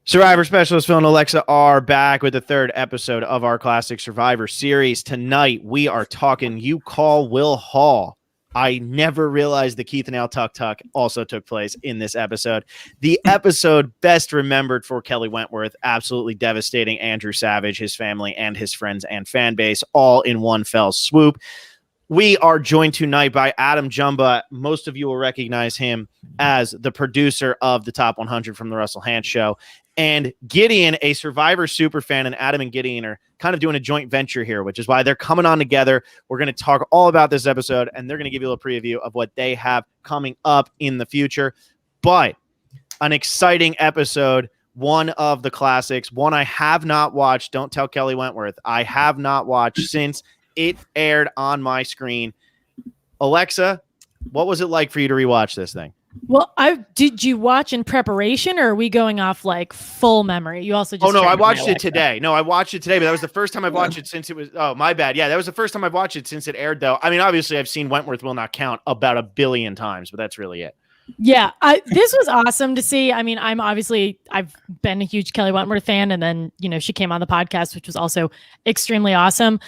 Survivor Specialist Phil and Alexa are back with the third episode of our classic Survivor series. Tonight, we are talking You Call Will Hall. I never realized the Keith and Al Tuck Tuck also took place in this episode. The episode best remembered for Kelly Wentworth, absolutely devastating Andrew Savage, his family, and his friends and fan base, all in one fell swoop. We are joined tonight by Adam Jumba. Most of you will recognize him as the producer of the Top 100 from the Russell Hantz Show. And Gideon, a Survivor superfan, and Adam and Gideon are kind of doing a joint venture here, which is why they're coming on together. We're going to talk all about this episode, and they're going to give you a little preview of what they have coming up in the future. But an exciting episode, one of the classics, one I have not watched. Don't tell Kelly Wentworth. I have not watched since it aired on my screen. Alexa, what was it like for you to rewatch this thing? Well, did you watch in preparation, or are we going off like full memory? You also just I watched it today. No, I watched it today, but that was the first time I've watched it since it was. Oh, my bad. Yeah, that was the first time I've watched it since it aired, though. I mean, obviously, I've seen Wentworth Will Not Count about 1 billion times, but that's really it. Yeah, this was awesome to see. I mean, I've been a huge Kelly Wentworth fan, and then she came on the podcast, which was also extremely awesome.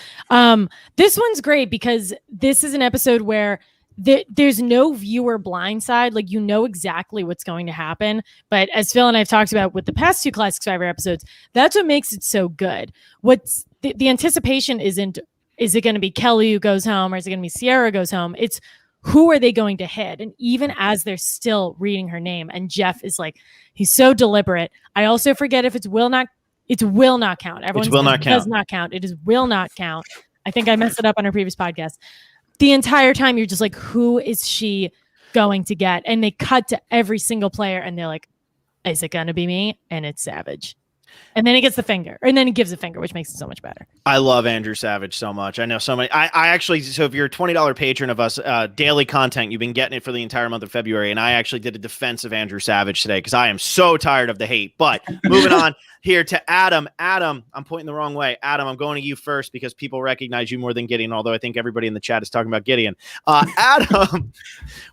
This one's great because this is an episode where there's no viewer blindside. Like, exactly what's going to happen. But as Phil and I've talked about with the past 2 Classic Survivor episodes, that's what makes it so good. What's the anticipation isn't, is it going to be Kelly who goes home, or is it going to be Sierra who goes home? It's who are they going to hit? And even as they're still reading her name, and Jeff is like, he's so deliberate. I also forget if it's will not count. Everyone's will not count. Does not count. It is will not count. I think I messed it up on our previous podcast. The entire time you're just like, who is she going to get? And they cut to every single player and they're like, is it going to be me? And it's Savage. And then he gets the finger, and then he gives the finger, which makes it so much better. I love Andrew Savage so much. I know so many. I actually, so if you're a $20 patron of us, daily content, you've been getting it for the entire month of February. And I actually did a defense of Andrew Savage today because I am so tired of the hate. But moving on here to Adam. Adam, I'm pointing the wrong way. Adam, I'm going to you first because people recognize you more than Gideon, although I think everybody in the chat is talking about Gideon. Adam,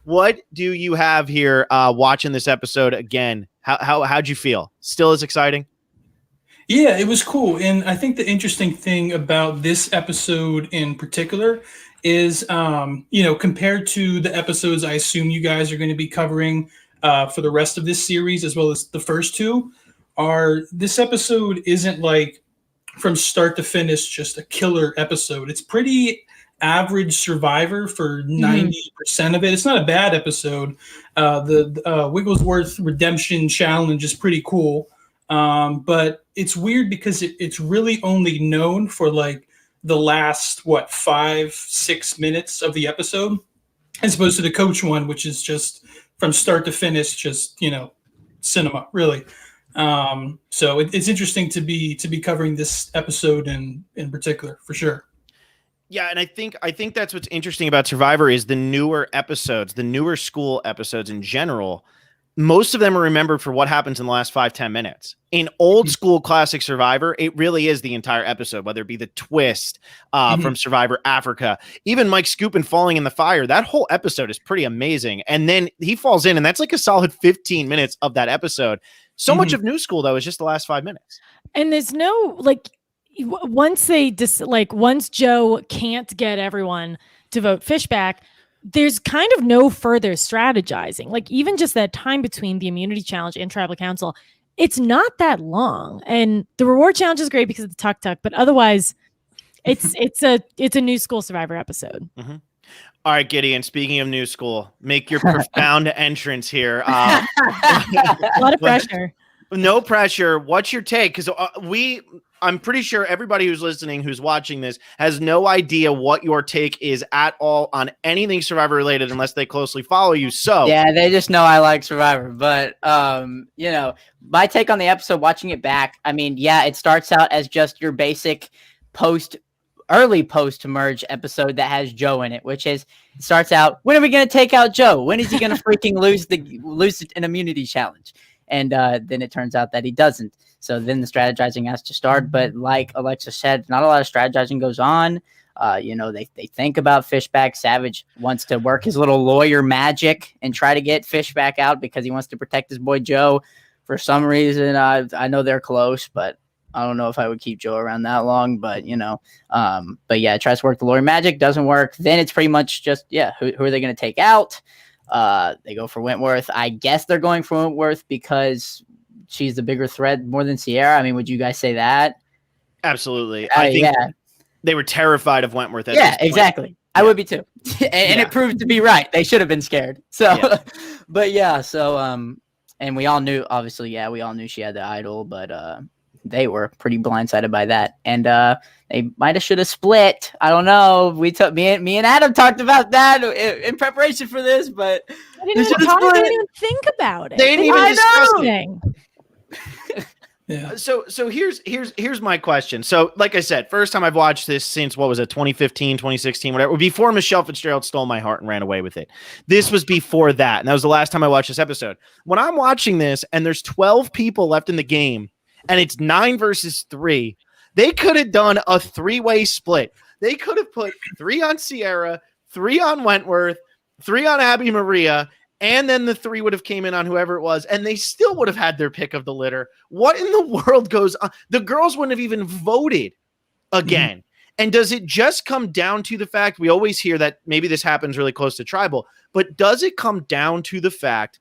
what do you have here watching this episode again? How'd you feel? Still as exciting? Yeah, it was cool. And I think the interesting thing about this episode in particular is, compared to the episodes I assume you guys are going to be covering for the rest of this series, as well as the first 2, this episode isn't like from start to finish just a killer episode. It's pretty average Survivor for 90% of it. It's not a bad episode. The Wigglesworth Redemption Challenge is pretty cool. But it's weird because it's really only known for like the last 5-6 minutes of the episode, as opposed to the coach one, which is just from start to finish, just cinema, really. So it's interesting to be covering this episode in particular, for sure. Yeah, and I think that's what's interesting about Survivor is the newer episodes, the newer school episodes in general. Most of them are remembered for what happens in the last 5-10 minutes. In old school classic Survivor, it really is the entire episode, whether it be the twist from Survivor Africa, even Mike Scoopin falling in the fire. That whole episode is pretty amazing. And then he falls in, and that's like a solid 15 minutes of that episode. So much of new school, though, is just the last 5 minutes. And there's no, once Joe can't get everyone to vote Fishback, there's kind of no further strategizing. Like, even just that time between the immunity challenge and tribal council, it's not that long. And the reward challenge is great because of the Tuck Tuck, but otherwise it's a new school Survivor episode. All right, Gideon, speaking of new school, make your profound entrance here. A lot of pressure. No pressure. What's your take? Because I'm pretty sure everybody who's listening, who's watching this, has no idea what your take is at all on anything Survivor related unless they closely follow you. So yeah, they just know I like Survivor. But my take on the episode, watching it back, I mean, yeah, it starts out as just your basic early post-merge episode that has Joe in it, which is, it starts out, when are we going to take out Joe? When is he going to freaking lose an immunity challenge? And then it turns out that he doesn't. So then the strategizing has to start. But like Alexa said, not a lot of strategizing goes on. They think about Fishback. Savage wants to work his little lawyer magic and try to get Fishback out because he wants to protect his boy Joe for some reason. I know they're close, but I don't know if I would keep Joe around that long. But but yeah, tries to work the Lori Magic, doesn't work. Then it's pretty much just who are they going to take out? They go for Wentworth. I guess they're going for Wentworth because she's the bigger threat more than Sierra. I mean, would you guys say that? Absolutely. I think they were terrified of Wentworth. Exactly. I would be too. and it proved to be right. They should have been scared. So, but and we all knew, obviously, we all knew she had the idol, but they were pretty blindsided by that. And they might have should have split. I don't know. Me and Adam talked about that in preparation for this, but they didn't even think about it. They didn't even discuss it. Yeah. So here's my question. So like I said, first time I've watched this since 2015, 2016, whatever, before Michelle Fitzgerald stole my heart and ran away with it. This was before that. And that was the last time I watched this episode. When I'm watching this and there's 12 people left in the game and it's 9 versus 3, they could have done a 3-way split. They could have put 3 on Sierra, 3 on Wentworth, 3 on Abby Maria, and then the 3 would have came in on whoever it was, and they still would have had their pick of the litter. What in the world goes on? The girls wouldn't have even voted again. And does it just come down to the fact, we always hear that maybe this happens really close to tribal, but does it come down to the fact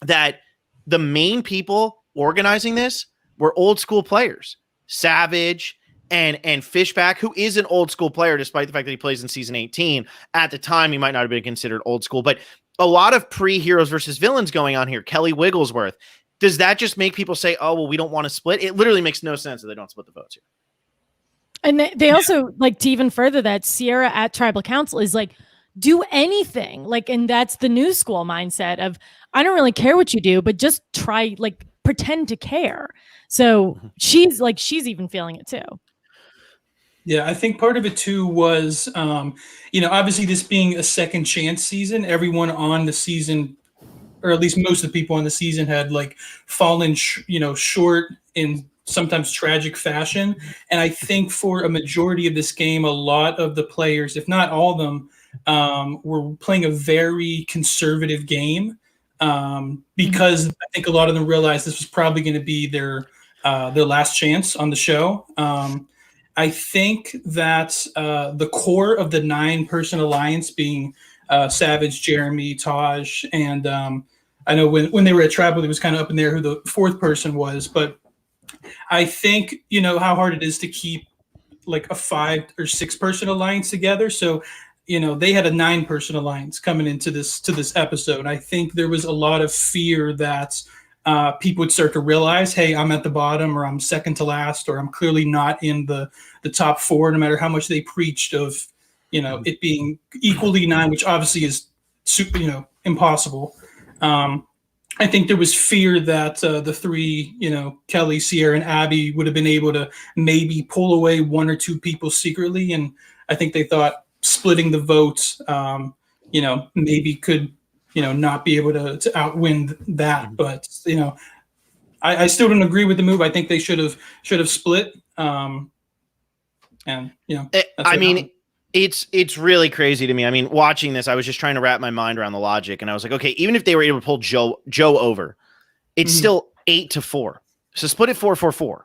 that the main people organizing this were old school players? Savage and Fishback, who is an old school player, despite the fact that he plays in season 18. At the time, he might not have been considered old school, but a lot of pre-heroes versus villains going on here. Kelly Wigglesworth. Does that just make people say, oh, well, we don't want to split? It literally makes no sense that they don't split the votes here. And they also, like, to even further that, Sierra at Tribal Council is like, do anything. Like, and that's the new school mindset of, I don't really care what you do, but just try, like, pretend to care. So she's even feeling it too. Yeah, I think part of it too was, obviously this being a second chance season, everyone on the season, or at least most of the people on the season, had like fallen, short in sometimes tragic fashion. And I think for a majority of this game, a lot of the players, if not all of them, were playing a very conservative game because I think a lot of them realized this was probably going to be their last chance on the show. I think that the core of the 9-person alliance being Savage, Jeremy, Taj, and I know when they were at Tribal, it was kind of up in there who the 4th person was. But I think, how hard it is to keep like a 5 or 6-person alliance together. So, they had a 9-person alliance coming into this episode. I think there was a lot of fear that people would start to realize, hey, I'm at the bottom, or I'm second to last, or I'm clearly not in the top 4, no matter how much they preached of, it being equally 9, which obviously is super, impossible. I think there was fear that the 3, Kelly, Sierra, and Abby would have been able to maybe pull away 1 or 2 people secretly. And I think they thought splitting the votes, maybe could, not be able to outwin that. But, I still don't agree with the move. I think they should have split. It's really crazy to me. I mean, watching this, I was just trying to wrap my mind around the logic, and I was like, okay, even if they were able to pull Joe over, it's still 8-4. So split it 4-4-4.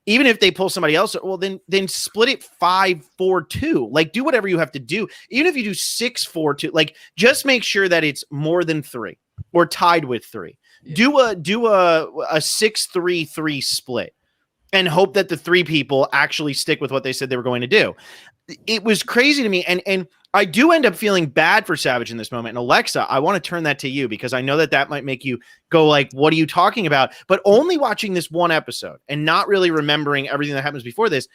Even if they pull somebody else, well, then split it 5-4-2. Like, do whatever you have to do. Even if you do 6-4-2, like, just make sure that it's more than 3 or tied with 3. Yeah. Do a 6-3-3 split and hope that the 3 people actually stick with what they said they were going to do. It was crazy to me. And I do end up feeling bad for Savage in this moment. And Alexa, I want to turn that to you because I know that might make you go like, what are you talking about? But only watching this one episode and not really remembering everything that happens before this,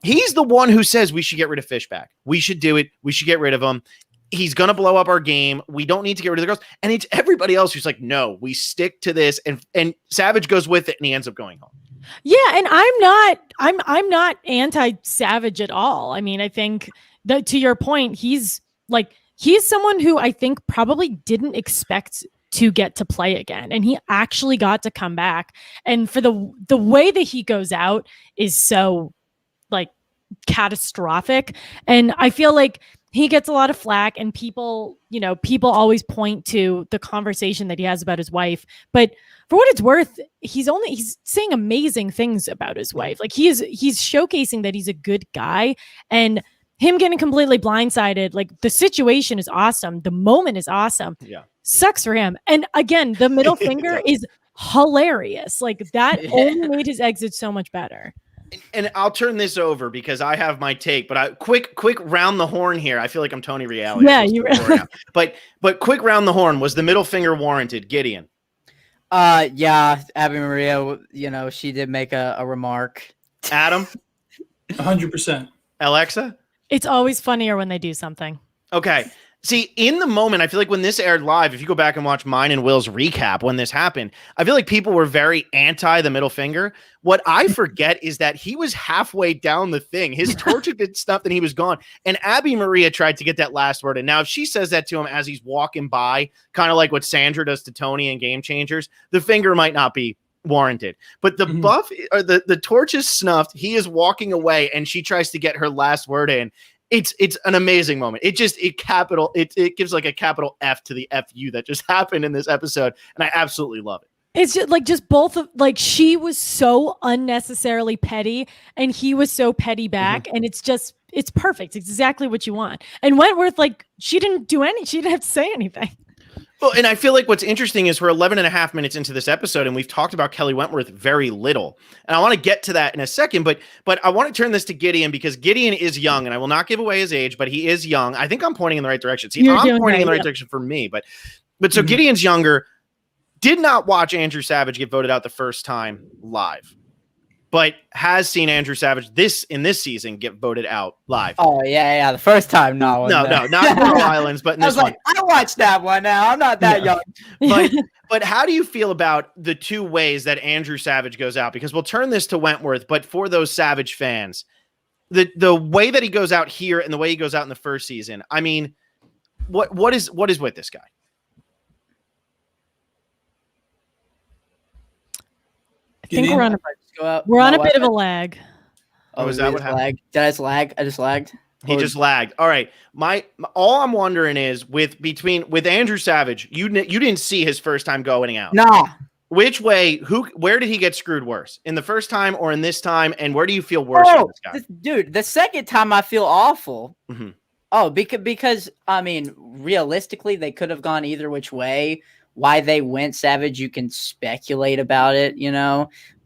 he's the one who says we should get rid of Fishback. We should do it. We should get rid of him. He's going to blow up our game. We don't need to get rid of the girls. And it's everybody else who's like, no, we stick to this. And Savage goes with it and he ends up going home. Yeah, and I'm not anti-Savage at all. I mean, I think that to your point, he's someone who I think probably didn't expect to get to play again, and he actually got to come back. And for the way that he goes out is so like catastrophic, and I feel like he gets a lot of flack, and people always point to the conversation that he has about his wife. But for what it's worth, he's saying amazing things about his wife. Like he's showcasing that he's a good guy, and him getting completely blindsided. Like the situation is awesome. The moment is awesome. Yeah. Sucks for him. And again, the middle finger is hilarious. Like that only made his exit so much better. And I'll turn this over because I have my take, but quick round the horn here. I feel like I'm Tony Reale. Yeah, you really. But quick round the horn. Was the middle finger warranted, Gideon? Yeah, Abby Maria, she did make a remark. Adam? 100%. Alexa? It's always funnier when they do something. Okay. See, in the moment, I feel like when this aired live, if you go back and watch mine and Will's recap when this happened, I feel like people were very anti the middle finger. What I forget is that he was halfway down the thing. His torch had been snuffed and he was gone. And Abby Maria tried to get that last word in. Now, if she says that to him as he's walking by, kind of like what Sandra does to Tony in Game Changers, the finger might not be warranted. But the buff or the torch is snuffed. He is walking away and she tries to get her last word in. It's an amazing moment. It gives like a capital F to the FU that just happened in this episode. And I absolutely love it. It's just both of like she was so unnecessarily petty and he was so petty back. And it's perfect. It's exactly what you want. And Wentworth, like she didn't have to say anything. Well, and I feel like what's interesting is we're 11 and a half minutes into this episode and we've talked about Kelly Wentworth very little. And I want to get to that in a second, but I want to turn this to Gideon because Gideon is young and I will not give away his age, but he is young. I think I'm pointing in the right direction. See, I'm pointing in the right direction for me, but so Gideon's younger, did not watch Andrew Savage get voted out the first time live, but has seen Andrew Savage in this season get voted out live. Oh yeah. The first time, no, not Coral Islands, but in this one. I watched that one. Now I'm not that young. But how do you feel about the two ways that Andrew Savage goes out? Because we'll turn this to Wentworth, but for those Savage fans, the way that he goes out here and the way he goes out in the first season, I mean, what is with this guy? I think we're on a bit of a lag. Oh, is that what happened? Lag? Did I just lag? I just lagged. He just lagged. All right. All I'm wondering is with Andrew Savage, you didn't see his first time going out. Nah. Which way? Where did he get screwed worse? In the first time or in this time? And where do you feel worse for this guy? Dude, the second time I feel awful. Mm-hmm. Oh, because I mean, realistically, they could have gone either which way. Why they went Savage, you can speculate about it,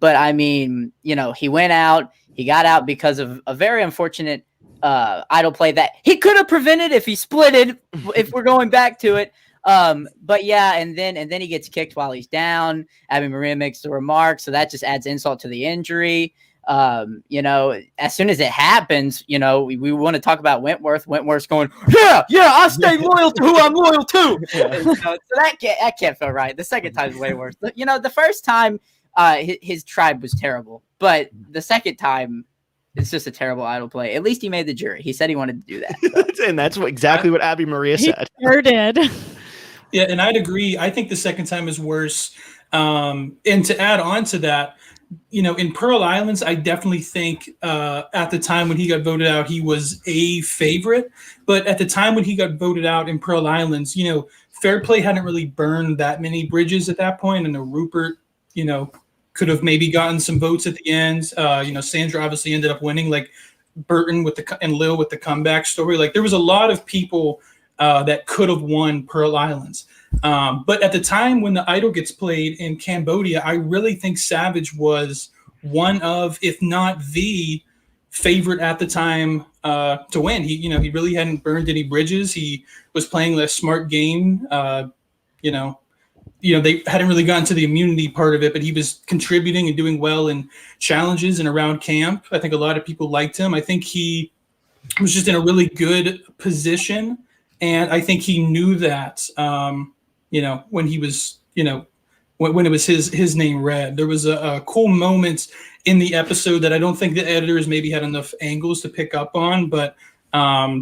But I mean, he went out. He got out because of a very unfortunate idol play that he could have prevented if he splitted. If we're going back to it, but yeah, and then he gets kicked while he's down. Abby Maria makes the remark, so that just adds insult to the injury. As soon as it happens, we want to talk about Wentworth. Wentworth's going, yeah, I stay loyal to who I'm loyal to. So that can't feel right. The second time is way worse. The first time, his tribe was terrible, but the second time, it's just a terrible idol play. At least he made the jury. He said he wanted to do that. So. And that's exactly what Abby Maria said. He sure did. Yeah, and I'd agree. I think the second time is worse. And to add on to that, in Pearl Islands, I definitely think at the time when he got voted out, he was a favorite. But at the time when he got voted out in Pearl Islands, Fair Play hadn't really burned that many bridges at that point. And the Rupert, could have maybe gotten some votes at the end. Sandra obviously ended up winning, like Burton and Lil with the comeback story. Like there was a lot of people that could have won Pearl Islands. But at the time when the idol gets played in Cambodia, I really think Savage was one of, if not the favorite at the time to win. He really hadn't burned any bridges. He was playing a smart game. They hadn't really gotten to the immunity part of it, but he was contributing and doing well in challenges and around camp. I think a lot of people liked him. I think he was just in a really good position. And I think he knew that, when he was, when it was his name read. There was a cool moment in the episode that I don't think the editors maybe had enough angles to pick up on, but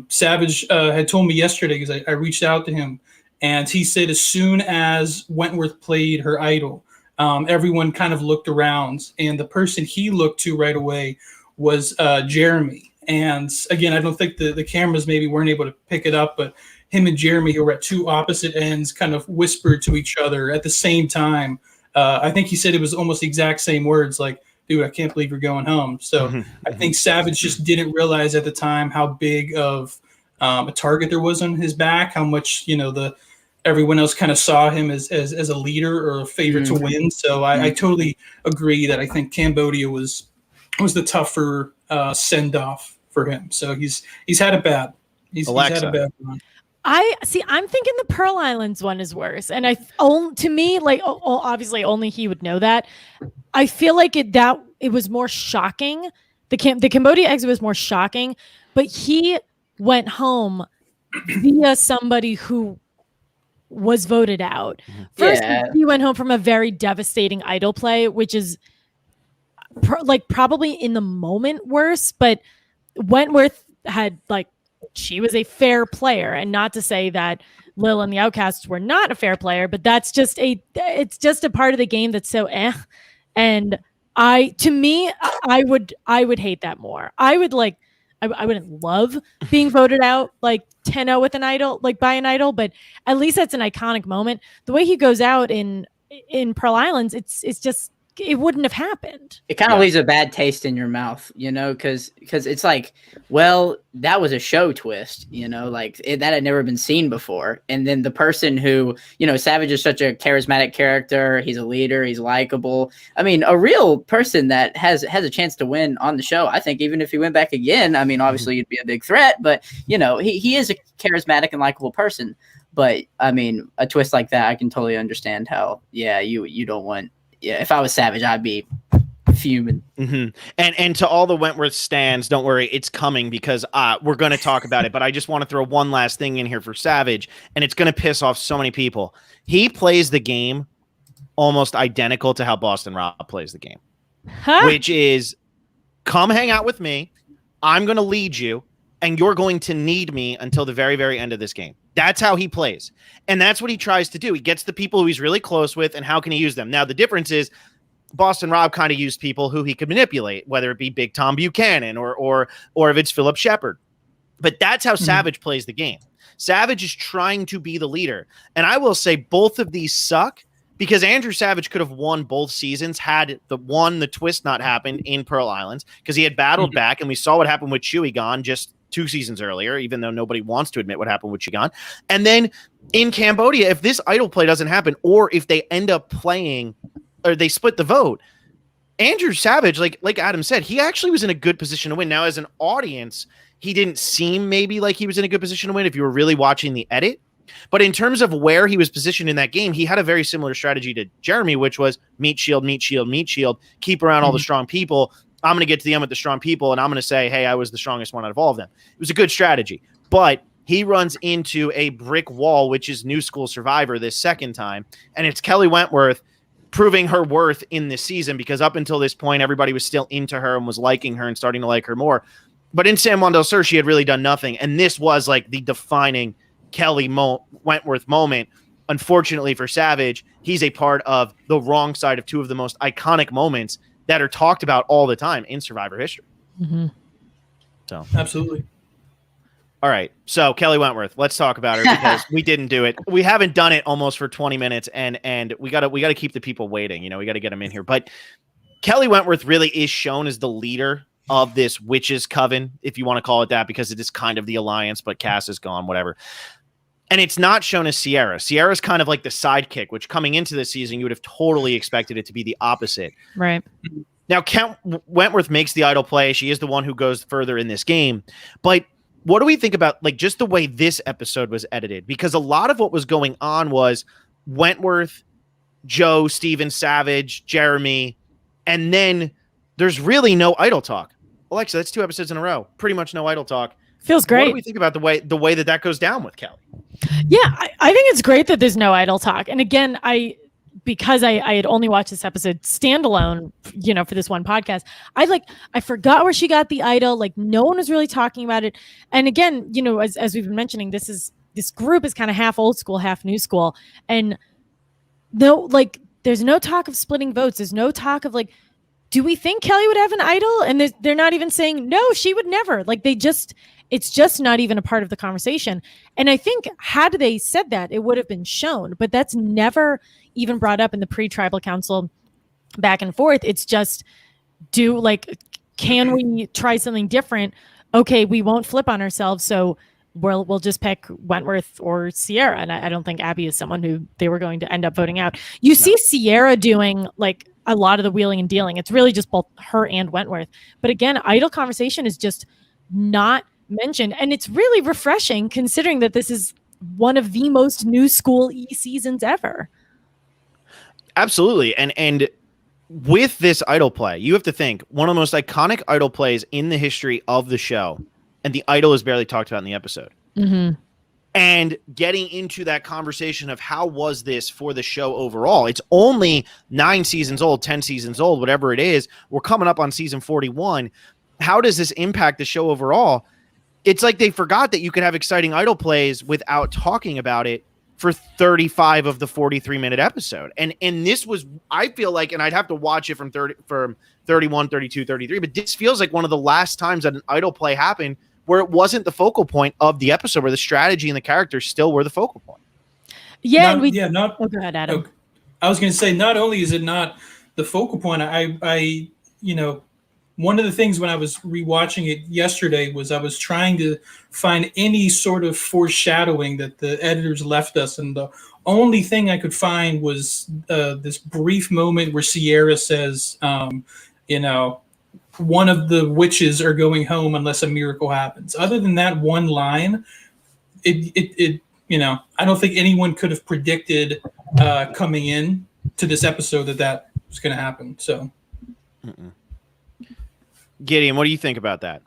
Savage had told me yesterday, because I reached out to him, and he said as soon as Wentworth played her idol, everyone kind of looked around, and the person he looked to right away was Jeremy. And again, I don't think the cameras maybe weren't able to pick it up, but him and Jeremy, who were at two opposite ends, kind of whispered to each other at the same time. I think he said it was almost the exact same words, like, dude, I can't believe you're going home. So I think Savage just didn't realize at the time how big of a target there was on his back, how much, everyone else kind of saw him as a leader or a favorite to win. So I totally agree that I think Cambodia was the tougher send-off for him. So he's had it bad. He's had a bad run. I'm thinking the Pearl Islands one is worse. And to me, like, obviously only he would know that. I feel like it was more shocking. The Cambodia exit was more shocking, but he went home via somebody who was voted out. First, he went home from a very devastating idol play, which is probably in the moment worse, but Wentworth had she was a fair player, and not to say that Lil and the Outcasts were not a fair player, but it's just a part of the game that's so and I would hate that more. I wouldn't love being voted out 10-0 with an idol, by an idol, but at least that's an iconic moment. The way he goes out in Pearl Islands, it's just, it wouldn't have happened. It kind of leaves a bad taste in your mouth, because it's like, well, that was a show twist, that had never been seen before. And then the person who, Savage is such a charismatic character. He's a leader. He's likable. I mean, a real person that has a chance to win on the show. I think even if he went back again, I mean, obviously he'd be a big threat, but he is a charismatic and likable person. But I mean, a twist like that, I can totally understand how, you don't want. Yeah, if I was Savage, I'd be fuming. And to all the Wentworth stands, don't worry, it's coming, because we're going to talk about it. But I just want to throw one last thing in here for Savage, and it's going to piss off so many people. He plays the game almost identical to how Boston Rob plays the game, which is, come hang out with me. I'm going to lead you, and you're going to need me until the very, very end of this game. That's how he plays. And that's what he tries to do. He gets the people who he's really close with, and how can he use them? Now, the difference is Boston Rob kind of used people who he could manipulate, whether it be Big Tom Buchanan or if it's Philip Shepard. But that's how Savage plays the game. Savage is trying to be the leader. And I will say both of these suck, because Andrew Savage could have won both seasons had the twist not happened in Pearl Islands, because he had battled back, and we saw what happened with Chewy Gone just 2 seasons earlier, even though nobody wants to admit what happened with Chigan. And then in Cambodia, if this idol play doesn't happen, or if they end up playing, or they split the vote, Andrew Savage, like Adam said, he actually was in a good position to win. Now, as an audience, he didn't seem maybe like he was in a good position to win if you were really watching the edit. But in terms of where he was positioned in that game, he had a very similar strategy to Jeremy, which was meat shield, keep around all the strong people. I'm going to get to the end with the strong people, and I'm going to say, hey, I was the strongest one out of all of them. It was a good strategy. But he runs into a brick wall, which is New School Survivor this second time, and it's Kelly Wentworth proving her worth in this season, because up until this point, everybody was still into her and was liking her and starting to like her more. But in San Juan del Sur, she had really done nothing, and this was the defining Kelly Wentworth moment. Unfortunately for Savage, he's a part of the wrong side of two of the most iconic moments that are talked about all the time in Survivor history. So absolutely. All right. So Kelly Wentworth, let's talk about her, because we didn't do it. We haven't done it almost for 20 minutes, and we gotta keep the people waiting. We got to get them in here. But Kelly Wentworth really is shown as the leader of this witches coven, if you want to call it that, because it is kind of the alliance, but Cass is gone, whatever. And it's not shown as Sierra. Sierra's kind of like the sidekick, which coming into the season, you would have totally expected it to be the opposite. Right. Now, Wentworth makes the idol play. She is the one who goes further in this game. But what do we think about just the way this episode was edited? Because a lot of what was going on was Wentworth, Joe, Steven, Savage, Jeremy, and then there's really no idol talk. Alexa, that's 2 episodes in a row. Pretty much no idol talk. Feels great. What do we think about the way that goes down with Kelly? Yeah, I think it's great that there's no idol talk. And again, because I had only watched this episode standalone, for this one podcast, I forgot where she got the idol. No one was really talking about it. And again, as we've been mentioning, this group is kind of half old school, half new school. And there's no talk of splitting votes. There's no talk of do we think Kelly would have an idol? And they're not even saying, no, she would never. Like it's just not even a part of the conversation. And I think had they said that, it would have been shown, but that's never even brought up in the pre-tribal council back and forth. It's just can we try something different? Okay, we won't flip on ourselves. So we'll just pick Wentworth or Sierra. And I don't think Abby is someone who they were going to end up voting out. You see Sierra doing like a lot of the wheeling and dealing. It's really just both her and Wentworth. But again, idol conversation is just not mentioned. And it's really refreshing considering that this is one of the most new school seasons ever. Absolutely. And with this idol play, you have to think one of the most iconic idol plays in the history of the show. And the idol is barely talked about in the episode. Mm-hmm. And getting into that conversation of how was this for the show overall? It's only 9 seasons old, 10 seasons old, whatever it is. We're coming up on season 41. How does this impact the show overall? It's like they forgot that you could have exciting idol plays without talking about it for 35 of the 43-minute episode. And this was, I feel like, and I'd have to watch it from 31, 32, 33, but this feels like one of the last times that an idol play happened where it wasn't the focal point of the episode, where the strategy and the characters still were the focal point. Yeah. Go ahead, Adam. I was going to say, not only is it not the focal point, I one of the things when I was rewatching it yesterday was I was trying to find any sort of foreshadowing that the editors left us. And the only thing I could find was this brief moment where Sierra says, one of the witches are going home unless a miracle happens. Other than that one line, I don't think anyone could have predicted coming in to this episode that was going to happen. So. Mm-mm. Gideon, what do you think about that?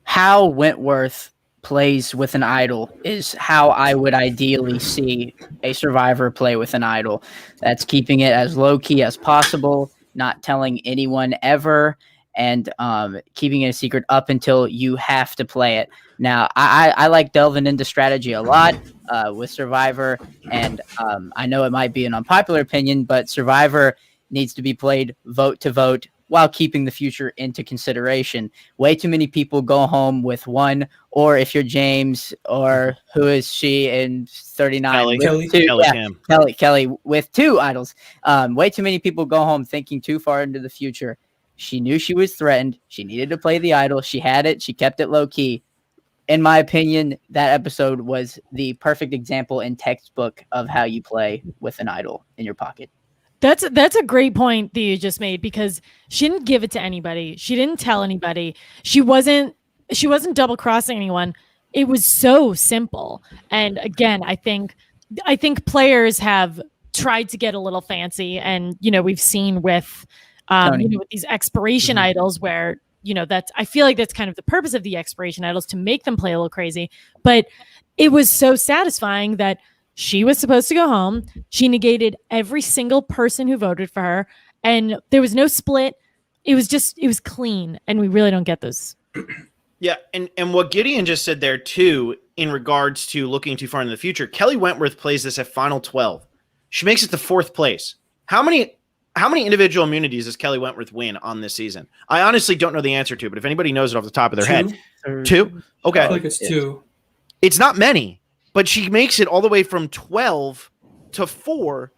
How Wentworth plays with an idol is how I would ideally see a survivor play with an idol. That's keeping it as low-key as possible, not telling anyone ever, and keeping it a secret up until you have to play it. Now, I like delving into strategy a lot with Survivor, and I know it might be an unpopular opinion, but Survivor needs to be played vote to vote, while keeping the future into consideration. Way too many people go home with one, or if you're James, or who is she in 39? Kelly with 2 idols. Way too many people go home thinking too far into the future. She knew she was threatened. She needed to play the idol. She had it. She kept it low key. In my opinion, that episode was the perfect example in textbook of how you play with an idol in your pocket. That's a great point that you just made, because she didn't give it to anybody. She didn't tell anybody. She wasn't double crossing anyone. It was so simple. And again, I think players have tried to get a little fancy, and we've seen with with these expiration idols where I feel like that's kind of the purpose of the expiration idols, to make them play a little crazy. But it was so satisfying that she was supposed to go home. She negated every single person who voted for her, and there was no split. It was clean, and we really don't get those. Yeah, and what Gideon just said there too, in regards to looking too far into the future, Kelly Wentworth plays this at Final 12. She makes it to 4th place. How many individual immunities does Kelly Wentworth win on this season? I honestly don't know the answer to, but if anybody knows it off the top of their head. 2? Okay. I feel like it's 2. It's not many. But she makes it all the way from 12 to 4,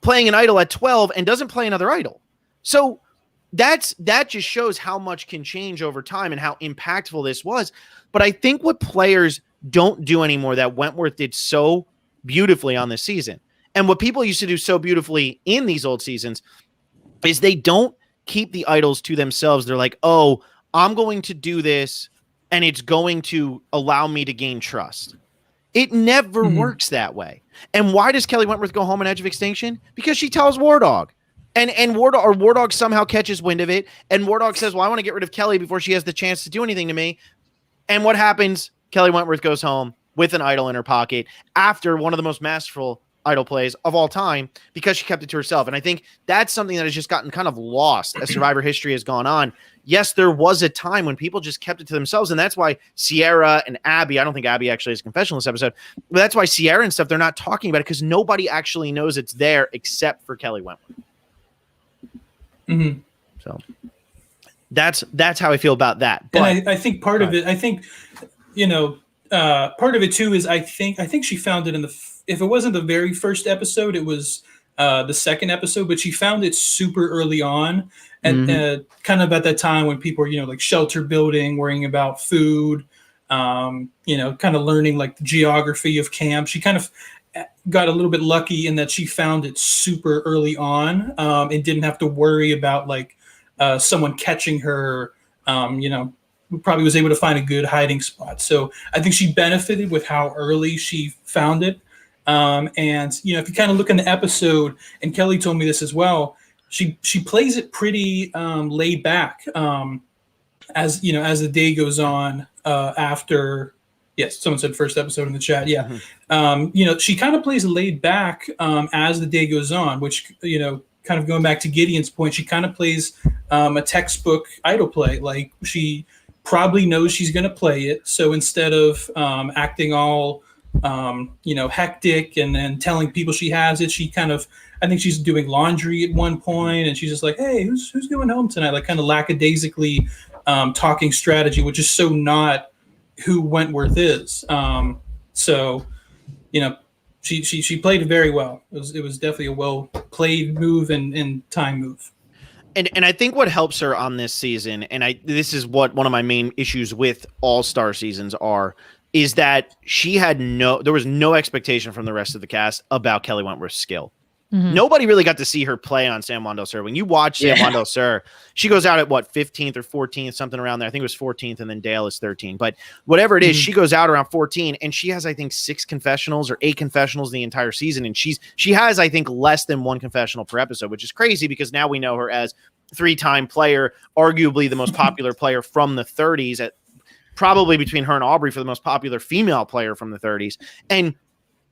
playing an idol at 12, and doesn't play another idol. So that just shows how much can change over time and how impactful this was. But I think what players don't do anymore that Wentworth did so beautifully on this season, and what people used to do so beautifully in these old seasons, is they don't keep the idols to themselves. They're like, oh, I'm going to do this, and it's going to allow me to gain trust. It never works that way. And why does Kelly Wentworth go home on Edge of Extinction? Because she tells War Dog. And War Dog somehow catches wind of it. And War Dog says, well, I want to get rid of Kelly before she has the chance to do anything to me. And what happens? Kelly Wentworth goes home with an idol in her pocket after one of the most masterful idol plays of all time, because she kept it to herself. And I think that's something that has just gotten kind of lost as Survivor history has gone on. Yes, there was a time when people just kept it to themselves, and that's why Sierra and Abby, I don't think Abby actually has a confession in this episode, but that's why Sierra and stuff, they're not talking about it because nobody actually knows it's there except for Kelly Wentworth. Mm-hmm. So That's how I feel about that. But and I think part of it, I think, part of it too is I think she found it if it wasn't the very first episode, it was the second episode, but she found it super early on, and kind of at that time when people were like shelter building, worrying about food, kind of learning like the geography of camp. She kind of got a little bit lucky in that she found it super early on, and didn't have to worry about like someone catching her. Probably was able to find a good hiding spot. So I think she benefited with how early she found it. And if you kind of look in the episode, and Kelly told me this as well, she plays it pretty laid back, as as the day goes on. After, yes, someone said first episode in the chat. Yeah, she kind of plays laid back as the day goes on, which kind of going back to Gideon's point, she kind of plays a textbook idol play. Like she probably knows she's going to play it, so instead of acting all hectic and then telling people she has it, she kind of, I think she's doing laundry at one point, and she's just like, hey, who's going home tonight, like kind of lackadaisically talking strategy, which is so not who Wentworth is. So she played it very well. It was definitely a well played move and time move. And I think what helps her on this season, and this is what one of my main issues with all-star seasons is that there was no expectation from the rest of the cast about Kelly Wentworth's skill. Mm-hmm. Nobody really got to see her play on San Juan del Sur. When you watch San Juan del Sur, she goes out at 15th or 14th, something around there. I think it was 14th, and then Dale is 13. But whatever it is, she goes out around 14, and she has, I think, 6 confessionals or 8 confessionals the entire season. And she has, I think, less than 1 confessional per episode, which is crazy because now we know her as 3-time player, arguably the most popular player from the 30s, at probably between her and Aubrey for the most popular female player from the 30s. And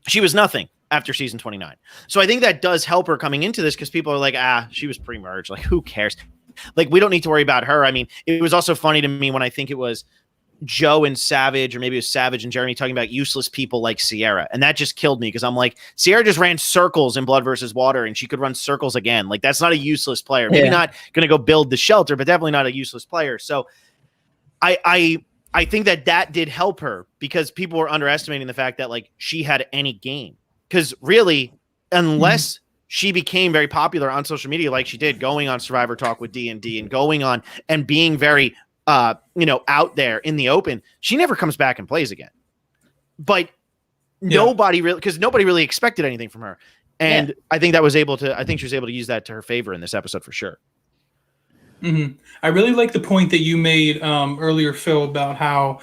she was nothing after season 29. So I think that does help her coming into this, because people are like, she was pre-merged. Like, who cares? Like, we don't need to worry about her. I mean, it was also funny to me when I think it was Joe and Savage, or maybe it was Savage and Jeremy, talking about useless people like Sierra. And that just killed me, because I'm like, Sierra just ran circles in Blood versus Water, and she could run circles again. Like, that's not a useless player. Maybe not going to go build the shelter, but definitely not a useless player. So I think that did help her, because people were underestimating the fact that like she had any game. Because really, unless she became very popular on social media like she did, going on Survivor Talk with D&D and going on and being very out there in the open, she never comes back and plays again. But nobody really expected anything from her. And I think she was able to use that to her favor in this episode for sure. Mm-hmm. I really like the point that you made earlier, Phil, about how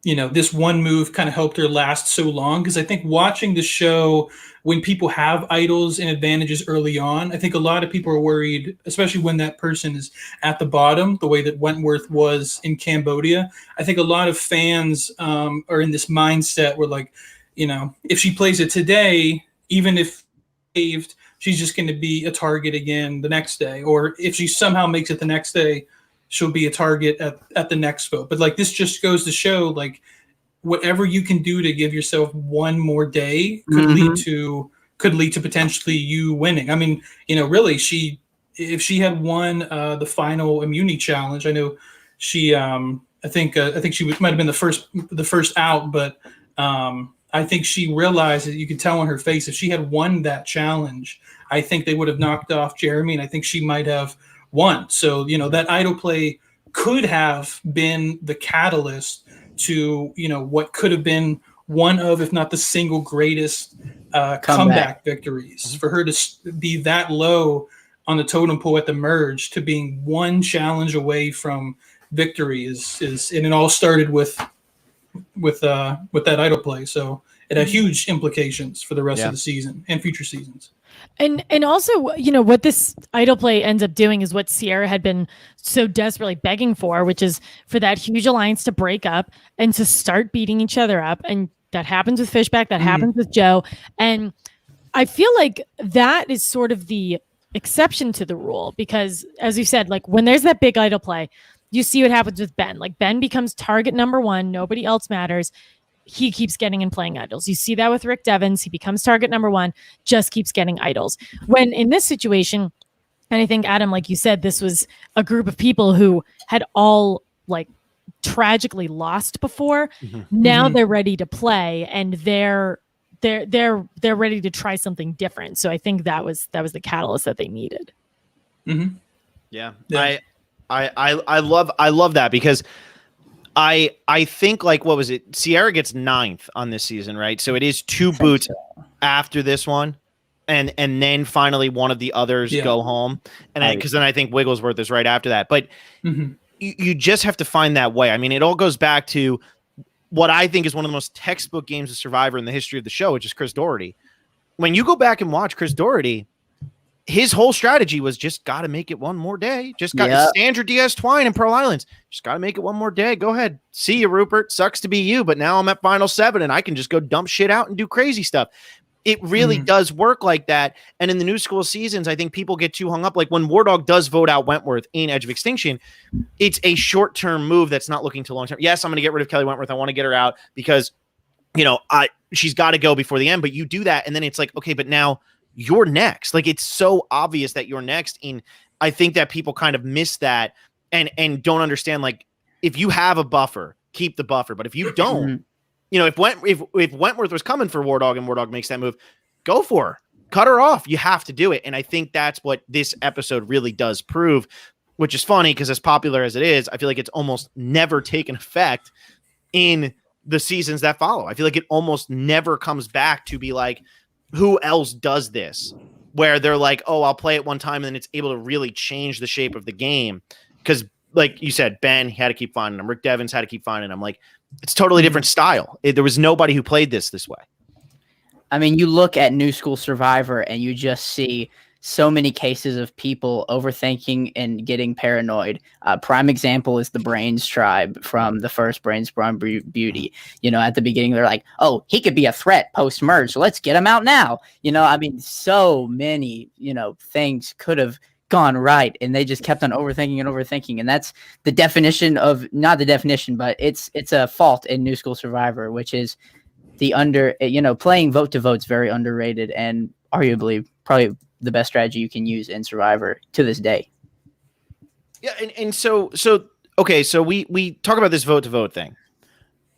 this one move kind of helped her last so long. Because I think watching the show, when people have idols and advantages early on, I think a lot of people are worried, especially when that person is at the bottom, the way that Wentworth was in Cambodia. I think a lot of fans are in this mindset where, like, if she plays it today, even if saved, she's just going to be a target again the next day. Or if she somehow makes it the next day, she'll be a target at the next vote. But like, this just goes to show, like, whatever you can do to give yourself one more day could lead to potentially you winning. I mean, really, if she had won the final immunity challenge, I know she I think she might have been the first out, but I think she realized that you could tell on her face, if she had won that challenge, I think they would have knocked off Jeremy, and I think she might have won. So, that idol play could have been the catalyst to, what could have been one of, if not the single greatest comeback victories. For her to be that low on the totem pole at the merge to being one challenge away from victory is and it all started with that idol play. So it had huge implications for the rest of the season and future seasons. And also, what this idol play ends up doing is what Sierra had been so desperately begging for, which is for that huge alliance to break up and to start beating each other up. And that happens with Fishback, that happens with Joe. And I feel like that is sort of the exception to the rule, because as you said, like, when there's that big idol play, you see what happens with Ben. Like, Ben becomes target number 1. Nobody else matters. He keeps getting and playing idols. You see that with Rick Devens. He becomes target number 1, just keeps getting idols. When in this situation, And I think, Adam, like you said, this was a group of people who had all like tragically lost before. Now they're ready to play, and they're ready to try something different. So I think that was the catalyst that they needed. Yeah. I love that, because I think, like, what was it? Sierra gets 9th on this season, right? So it is 2 boots after this one. And then finally one of the others go home. And because then I think Wigglesworth is right after that. But you just have to find that way. I mean, it all goes back to what I think is one of the most textbook games of Survivor in the history of the show, which is Chris Doherty. When you go back and watch Chris Doherty, his whole strategy was just got to make it one more day. Just got Sandra Diaz Twine in Pearl Islands. Just got to make it one more day. Go ahead. See you, Rupert. Sucks to be you, but now I'm at Final 7 and I can just go dump shit out and do crazy stuff. It really does work like that. And in the new school seasons, I think people get too hung up. Like when War Dog does vote out Wentworth in Edge of Extinction, it's a short-term move that's not looking to long-term. Yes, I'm going to get rid of Kelly Wentworth. I want to get her out because, she's got to go before the end. But you do that, and then it's like, okay, but now you're next. Like, it's so obvious that you're next. And I think that people kind of miss that and don't understand, like, if you have a buffer, keep the buffer. But if you don't, if Wentworth was coming for War Dog and War Dog makes that move, go for her. Cut her off. You have to do it. And I think that's what this episode really does prove, which is funny because as popular as it is, I feel like it's almost never taken effect in the seasons that follow. I feel like it almost never comes back to be like, who else does this? Where they're like, oh, I'll play it one time and then it's able to really change the shape of the game. Because like you said, Ben had to keep finding him. Rick Devens had to keep finding him. Like, it's totally different style. There was nobody who played this way. I mean, you look at New School Survivor and you just see so many cases of people overthinking and getting paranoid. Prime example is the Brains tribe from the first Brains Brawn Beauty. At the beginning, they're like, oh, he could be a threat post-merge, so let's get him out now. I mean, so many, things could have gone right, and they just kept on overthinking. And that's the definition of, not the definition, but it's a fault in New School Survivor, which is playing vote to vote is very underrated and arguably probably the best strategy you can use in Survivor to this day. Yeah. And so we talk about this vote to vote thing.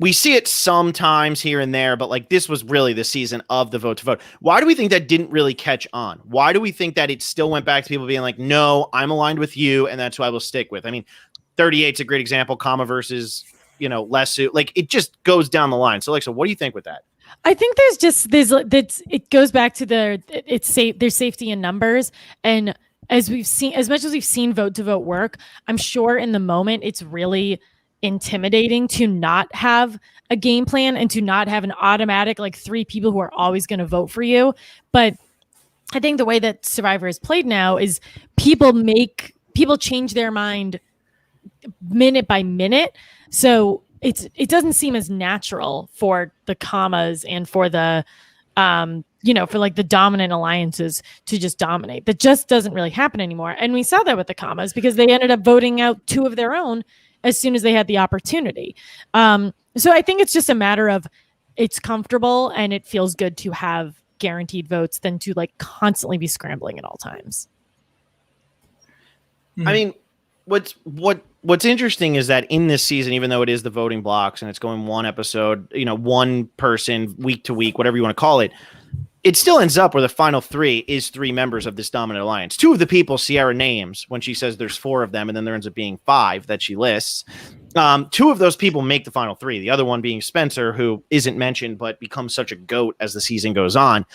We see it sometimes here and there, but like this was really the season of the vote to vote. Why do we think that didn't really catch on? Why do we think that it still went back to people being like, no, I'm aligned with you, and that's who I will stick with? I mean, 38's a great example, Kama versus, Lesu. Like, it just goes down the line. So, Alexa, what do you think with that? I think it goes back to there's safety in numbers. And as much as we've seen vote to vote work, I'm sure in the moment it's really intimidating to not have a game plan and to not have an automatic, like, 3 people who are always going to vote for you. But I think the way that Survivor is played now is people change their mind minute by minute. So it doesn't seem as natural for the Kamas and for the for like the dominant alliances to just dominate. That just doesn't really happen anymore. And we saw that with the Kamas because they ended up voting out 2 of their own as soon as they had the opportunity. So I think it's just a matter of it's comfortable and it feels good to have guaranteed votes than to like constantly be scrambling at all times. I mean, what's interesting is that in this season, even though it is the voting blocks and it's going one episode, one person week to week, whatever you want to call it, it still ends up where the final 3 is 3 members of this dominant alliance. 2 of the people Sierra names when she says there's 4 of them, and then there ends up being 5 that she lists. 2 of those people make the final 3. The other one being Spencer, who isn't mentioned but becomes such a goat as the season goes on.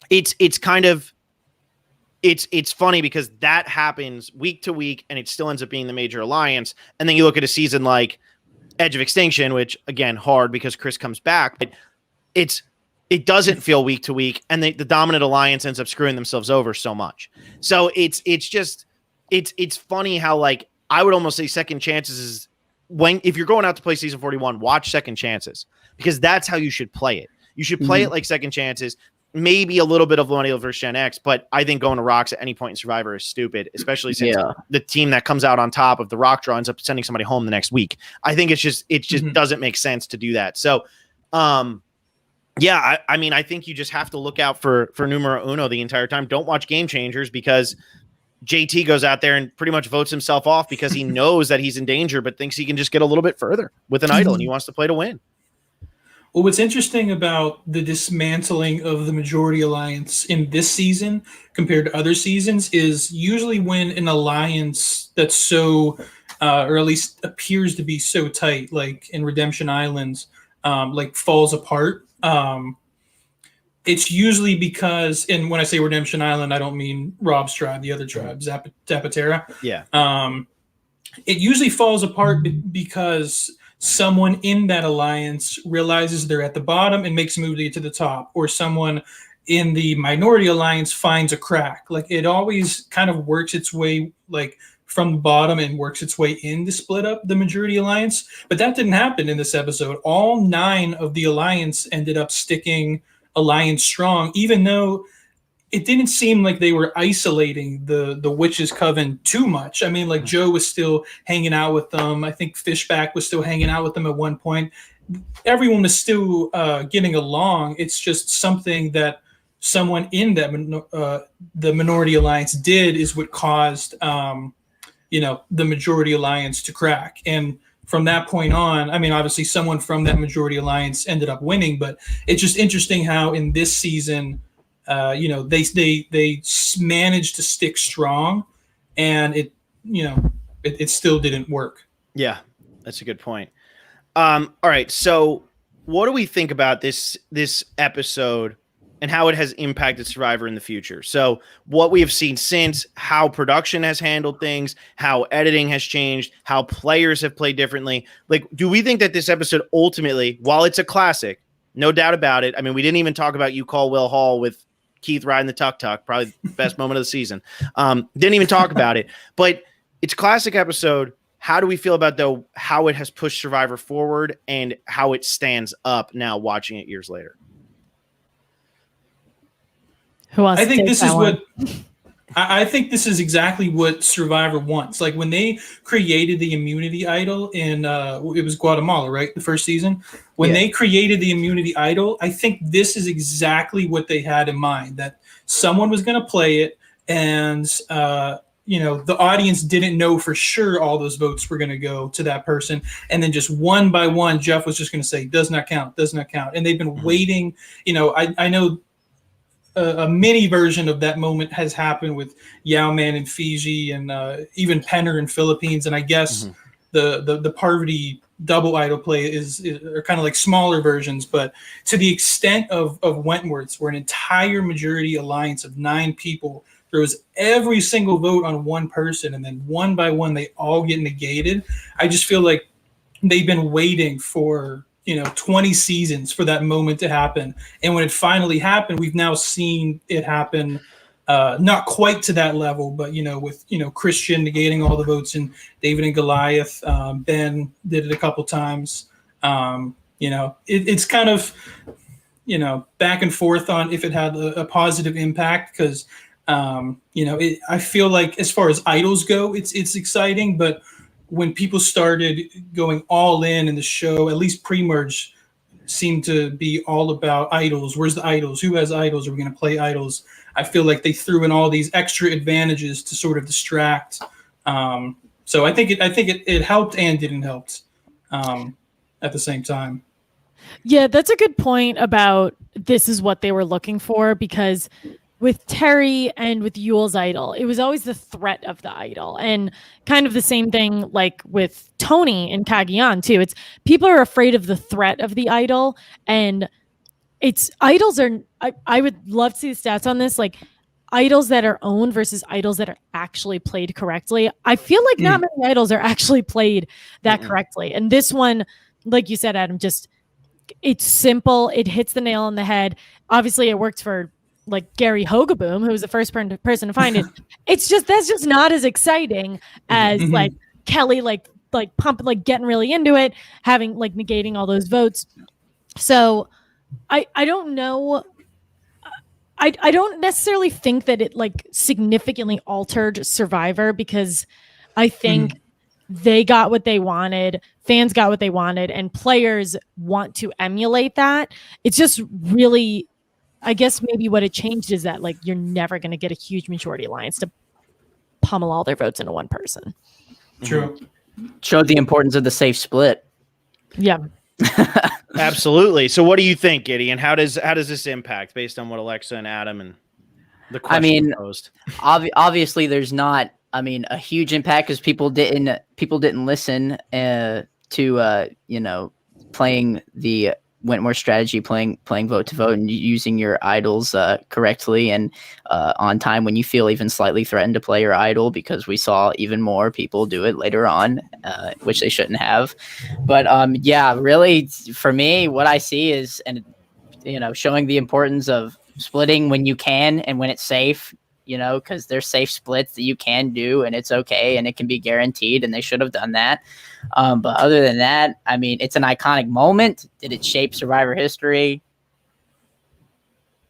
It's kind of it's funny because that happens week to week, and it still ends up being the major alliance. And then you look at a season like Edge of Extinction, which again hard because Chris comes back, but it doesn't feel week to week, and the dominant alliance ends up screwing themselves over so much. So it's funny how, like, I would almost say second chances is if you're going out to play season 41, watch second chances, because that's how you should play it. You should play it like second chances, maybe a little bit of Millennial versus Gen X, but I think going to rocks at any point in Survivor is stupid, especially since the team that comes out on top of the rock draw ends up sending somebody home the next week. I think it just doesn't make sense to do that. So, Yeah, I mean, I think you just have to look out for numero uno the entire time. Don't watch Game Changers because JT goes out there and pretty much votes himself off because he knows that he's in danger, but thinks he can just get a little bit further with an idol, and he wants to play to win. Well, what's interesting about the dismantling of the majority alliance in this season compared to other seasons is usually when an alliance that's so, or at least appears to be so tight, like in Redemption Islands, like falls apart. It's usually because, and when I say Redemption Island, I don't mean Rob's tribe, the other tribe, Zapatera. Yeah. It usually falls apart because someone in that alliance realizes they're at the bottom and makes a move to get to the top, or someone in the minority alliance finds a crack. Like it always kind of works its way like from the bottom and works its way in to split up the majority alliance. But that didn't happen in this episode. All 9 of the alliance ended up sticking alliance strong, even though it didn't seem like they were isolating the Witches Coven too much. I mean, like Joe was still hanging out with them. I think Fishback was still hanging out with them at one point. Everyone was still getting along. It's just something that someone in that the minority alliance did is what caused the majority alliance to crack. And from that point on, I mean, obviously someone from that majority alliance ended up winning, but it's just interesting how in this season, they managed to stick strong, and it still didn't work. Yeah, that's a good point. All right, so what do we think about this episode and how it has impacted Survivor in the future? So what we have seen since, how production has handled things, how editing has changed, how players have played differently. Like, do we think that this episode ultimately, while it's a classic, no doubt about it. I mean, we didn't even talk about You Call Will Hall with Keith riding the tuk-tuk, probably the best moment of the season. Didn't even talk about it, but it's a classic episode. How do we feel about, though, how it has pushed Survivor forward and how it stands up now watching it years later? Who wants I think to this take is that what one? I think this is exactly what Survivor wants. Like when they created the immunity idol in it was Guatemala, right? The first season. When they created the immunity idol, I think this is exactly what they had in mind, that someone was going to play it, and the audience didn't know for sure all those votes were going to go to that person, and then just one by one, Jeff was just going to say, does not count, and they've been waiting. I know a mini version of that moment has happened with Yao Man in Fiji, and even Penner in Philippines, and I guess the Parvati double idol play are kind of like smaller versions. But to the extent of Wentworth's, where an entire majority alliance of 9 people throws every single vote on one person, and then one by one they all get negated, I just feel like they've been waiting for 20 seasons for that moment to happen. And when it finally happened, we've now seen it happen, not quite to that level, but, with, Christian negating all the votes and David and Goliath. Ben did it a couple times. It's kind of, back and forth on if it had a positive impact, because, I feel like as far as idols go, it's exciting, but when people started going all in the show, at least pre-merge, seemed to be all about idols. Where's the idols? Who has idols? Are we going to play idols? I feel like they threw in all these extra advantages to sort of distract. So I think it helped and didn't help at the same time. Yeah, that's a good point about this is what they were looking for, because with Terry and with Yule's idol, it was always the threat of the idol, and kind of the same thing like with Tony and Cagayan too. It's people are afraid of the threat of the idol, and it's idols are. I would love to see the stats on this, like idols that are owned versus idols that are actually played correctly. I feel like not many idols are actually played that correctly, and this one, like you said, Adam, just it's simple. It hits the nail on the head. Obviously, it worked for like Gary Hogaboom, who was the first person to find it. It's just, that's just not as exciting as like Kelly, like pumping, like getting really into it, having like negating all those votes. So I don't know. I don't necessarily think that it like significantly altered Survivor, because I think they got what they wanted, fans got what they wanted, and players want to emulate that. It's just really, I guess maybe what it changed is that like you're never going to get a huge majority alliance to pummel all their votes into one person. True. Showed the importance of the safe split. Yeah. Absolutely. So what do you think, Gideon? How does this impact based on what Alexa and Adam and the question posed? Obviously there's not, a huge impact because people didn't listen to playing the Wentworth strategy, playing vote to vote and using your idols correctly and on time when you feel even slightly threatened to play your idol, because we saw even more people do it later on, which they shouldn't have. But really for me, what I see is, showing the importance of splitting when you can and when it's safe, because there's safe splits that you can do and it's okay and it can be guaranteed, and they should have done that. But other than that, it's an iconic moment. Did it shape Survivor history?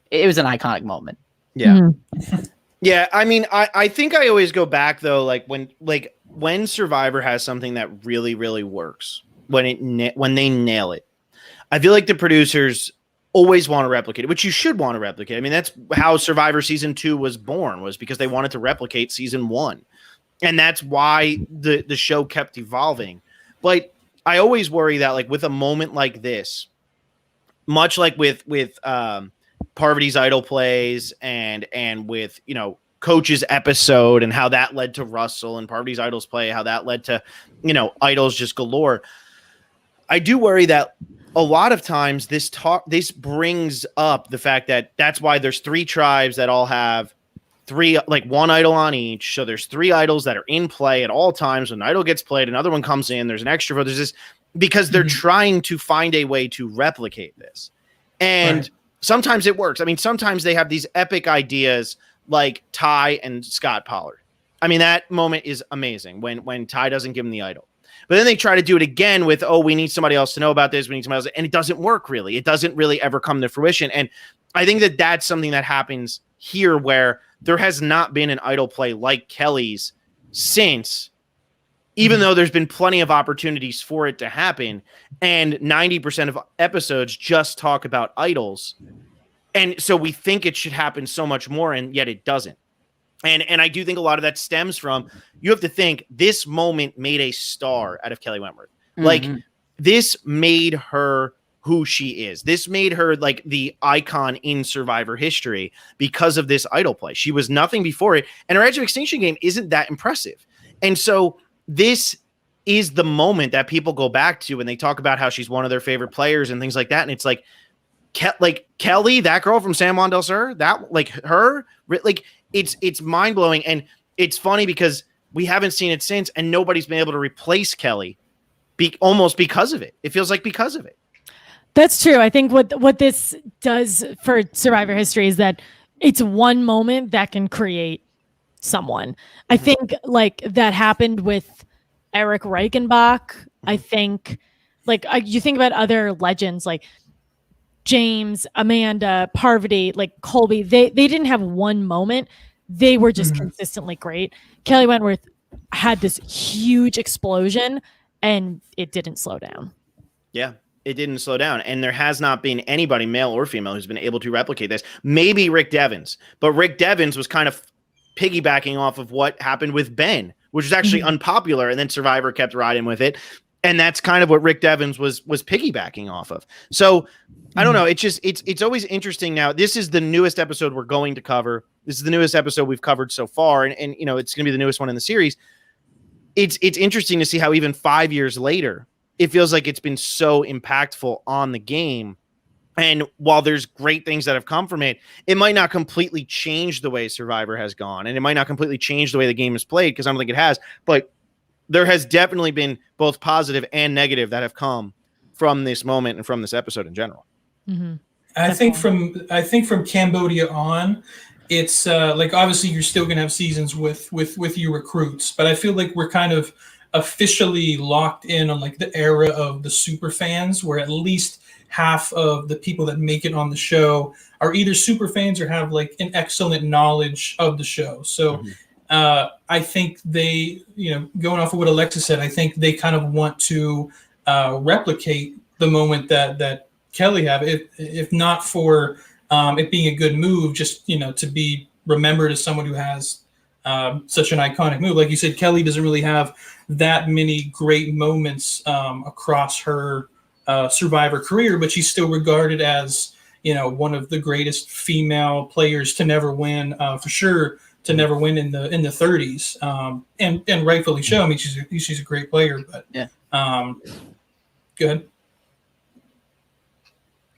It was an iconic moment. Yeah. Mm-hmm. Yeah. I think I always go back though, when Survivor has something that really, really works, when they nail it, I feel like the producers always want to replicate it, which you should want to replicate. That's how Survivor season 2 was born, was because they wanted to replicate season 1. And that's why the show kept evolving. But I always worry that like with a moment like this, much like with Parvati's idol plays and with, Coach's episode and how that led to Russell, and Parvati's idols play, how that led to, idols just galore. I do worry that a lot of times this brings up the fact that that's why there's 3 tribes that all have 3, like 1 idol on each. So there's 3 idols that are in play at all times. When an idol gets played, another one comes in, there's an extra vote. There's this, because they're trying to find a way to replicate this. And sometimes it works. Sometimes they have these epic ideas like Ty and Scott Pollard. That moment is amazing when Ty doesn't give him the idol. But then they try to do it again with, we need somebody else to know about this. We need somebody else. And it doesn't work really. It doesn't really ever come to fruition. And I think that that's something that happens here, where there has not been an idol play like Kelly's since, even though there's been plenty of opportunities for it to happen. And 90% of episodes just talk about idols. And so we think it should happen so much more, and yet it doesn't. And I do think a lot of that stems from, you have to think, this moment made a star out of Kelly Wentworth. Like, this made her who she is. This made her like the icon in Survivor history because of this idol play. She was nothing before it, and her Edge of Extinction game isn't that impressive. And so this is the moment that people go back to when they talk about how she's one of their favorite players and things like that. And it's like Kelly, that girl from San Juan del Sur, that like her, like it's mind blowing. And it's funny because we haven't seen it since, and nobody's been able to replace Kelly almost because of it. It feels like because of it. That's true. I think what this does for Survivor history is that it's one moment that can create someone. I think like that happened with Eric Reichenbach. I think you think about other legends like James, Amanda, Parvati, like Colby, they didn't have one moment. They were just consistently great. Kelly Wentworth had this huge explosion, and it didn't slow down. Yeah, it didn't slow down. And there has not been anybody, male or female, who's been able to replicate this. Maybe Rick Devens, but Rick Devens was kind of piggybacking off of what happened with Ben, which was actually unpopular, and then Survivor kept riding with it. And that's kind of what Rick Devens was piggybacking off of. So I don't know. It's always interesting. Now, this is the newest episode we're going to cover. This is the newest episode we've covered so far. And it's going to be the newest one in the series. It's interesting to see how even 5 years later, it feels like it's been so impactful on the game. And while there's great things that have come from it, it might not completely change the way Survivor has gone. And it might not completely change the way the game is played, because I don't think it has. But there has definitely been both positive and negative that have come from this moment and from this episode in general. I think from Cambodia on, it's like obviously you're still gonna have seasons with your recruits, but I feel like we're kind of officially locked in on like the era of the super fans, where at least half of the people that make it on the show are either super fans or have like an excellent knowledge of the show. So I think they, going off of what Alexa said, I think they kind of want to replicate the moment that Kelly had, if not for it being a good move, just to be remembered as someone who has such an iconic move. Like you said, Kelly doesn't really have that many great moments across her Survivor career, but she's still regarded as one of the greatest female players to never win, for sure, to never win in the 30s, and rightfully so. I mean, she's a great player, but yeah. Go ahead.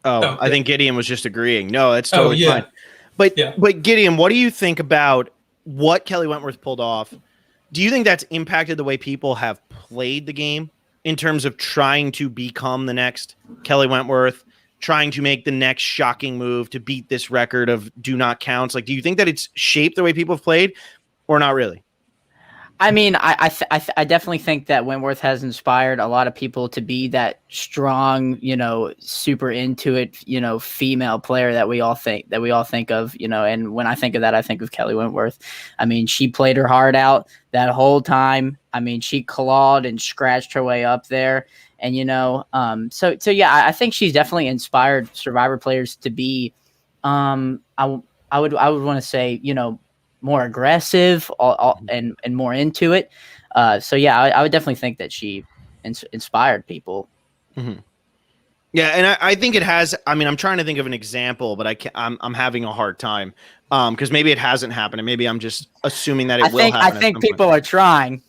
Oh, I think Gideon was just agreeing. No, that's totally fine. But Gideon, what do you think about what Kelly Wentworth pulled off? Do you think that's impacted the way people have played the game in terms of trying to become the next Kelly Wentworth, trying to make the next shocking move to beat this record of do not counts? Like, do you think that it's shaped the way people have played or not really? I mean, I definitely think that Wentworth has inspired a lot of people to be that strong, super into it, female player that we all think of, and when I think of that, I think of Kelly Wentworth. I mean, she played her heart out that whole time. I mean, she clawed and scratched her way up there. And, so yeah, I think she's definitely inspired Survivor players to be, I would want to say, more aggressive and more into it. So yeah, I would definitely think that she inspired people. Mm-hmm. Yeah. And I think it has. I mean, I'm trying to think of an example, but I'm having a hard time because maybe it hasn't happened, and maybe I'm just assuming that it will happen. I think people are trying.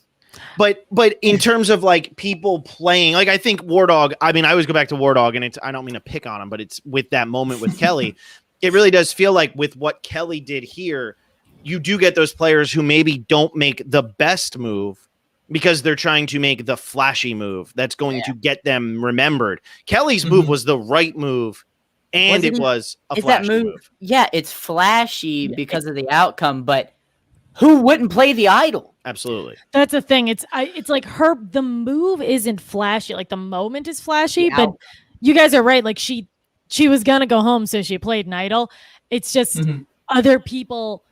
But in terms of like people playing, like I think War Dog, I mean, I always go back to War Dog, and I don't mean to pick on him, but it's with that moment with Kelly, it really does feel like with what Kelly did here, you do get those players who maybe don't make the best move because they're trying to make the flashy move that's going to get them remembered. Kelly's move was the right move, and it was a flashy move. Yeah, it's flashy because of the outcome, but who wouldn't play the idol? Absolutely. That's the thing. It's like the move isn't flashy. Like the moment is flashy, but you guys are right. Like she was gonna go home, so she played an idol. It's just other people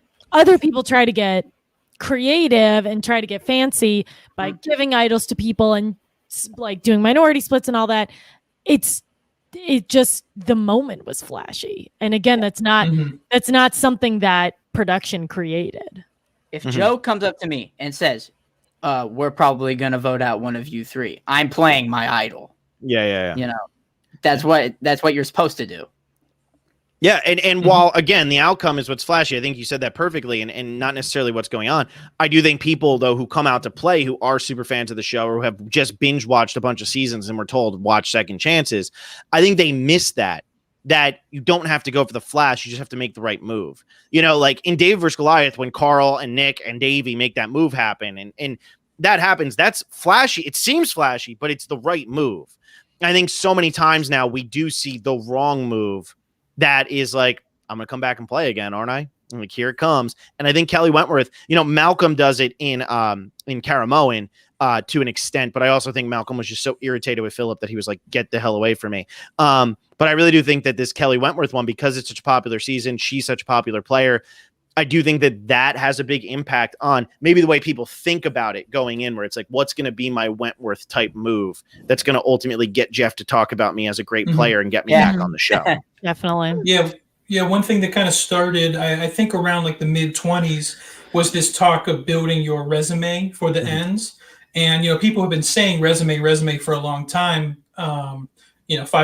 try to get creative and try to get fancy by giving idols to people and like doing minority splits and all that. It just the moment was flashy. And again, that's not something that production created. If Joe comes up to me and says, we're probably going to vote out one of you three, I'm playing my idol. Yeah. That's what you're supposed to do. Yeah, and while, again, the outcome is what's flashy, I think you said that perfectly, and not necessarily what's going on. I do think people, though, who come out to play, who are super fans of the show or who have just binge-watched a bunch of seasons and were told, watch Second Chances, I think they miss that you don't have to go for the flash, you just have to make the right move. Like in David vs. Goliath, when Carl and Nick and Davey make that move happen, and that happens, that's flashy. It seems flashy, but it's the right move. I think so many times now we do see the wrong move that is like, I'm going to come back and play again, aren't I? And like, here it comes. And I think Kelly Wentworth, Malcolm does it in Caramoan to an extent, but I also think Malcolm was just so irritated with Philip that he was like, get the hell away from me. But I really do think that this Kelly Wentworth one, because it's such a popular season, she's such a popular player, I do think that has a big impact on maybe the way people think about it going in, where it's like, what's going to be my Wentworth type move that's going to ultimately get Jeff to talk about me as a great player and get me back on the show. Definitely. Yeah. One thing that kind of started, I think around like the mid-20s, was this talk of building your resume for the ends. And, people have been saying resume for a long time, 5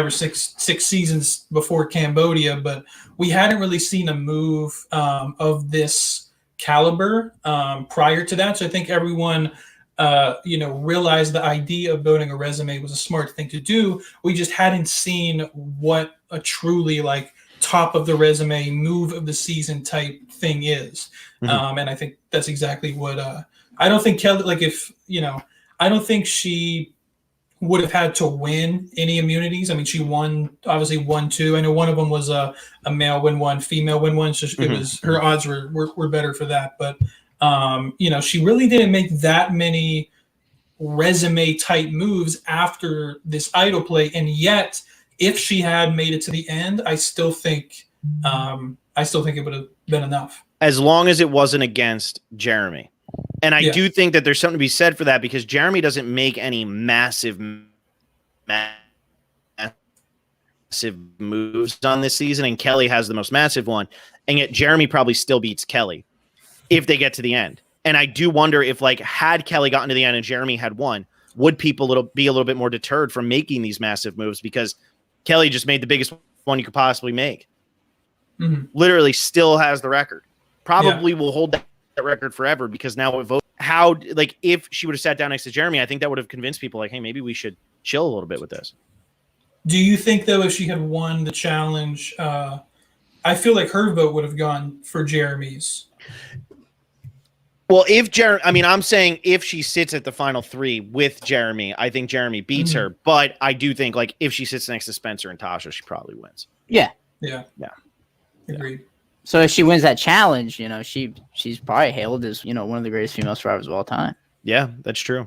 or 6 seasons before Cambodia, but we hadn't really seen a move of this caliber prior to that. So I think everyone, realized the idea of building a resume was a smart thing to do. We just hadn't seen what a truly like top of the resume move of the season type thing is. And I think that's exactly what I don't think Kelly, like I don't think she would have had to win any immunities. I mean, she obviously won 2. I know one of them was a male win 1, female win 1. So it was, her odds were better for that. But, she really didn't make that many resume type moves after this idol play. And yet, if she had made it to the end, I still think it would have been enough. As long as it wasn't against Jeremy. And I do think that there's something to be said for that, because Jeremy doesn't make any massive moves on this season, and Kelly has the most massive one, and yet Jeremy probably still beats Kelly if they get to the end. And I do wonder if, like, had Kelly gotten to the end and Jeremy had won, would people be a little bit more deterred from making these massive moves, because Kelly just made the biggest one you could possibly make. Literally still has the record. Probably will hold that record forever, because now it votes. How, like, if she would have sat down next to Jeremy, I think that would have convinced people, like, hey, maybe we should chill a little bit with this. Do you think, though, if she had won the challenge, I feel like her vote would have gone for Jeremy's? Well, I'm saying if she sits at the final 3 with Jeremy, I think Jeremy beats her. But I do think, like, if she sits next to Spencer and Tasha, she probably wins. Yeah. Agreed. So if she wins that challenge, you know, she's probably hailed as, you know, one of the greatest female survivors of all time. Yeah, that's true.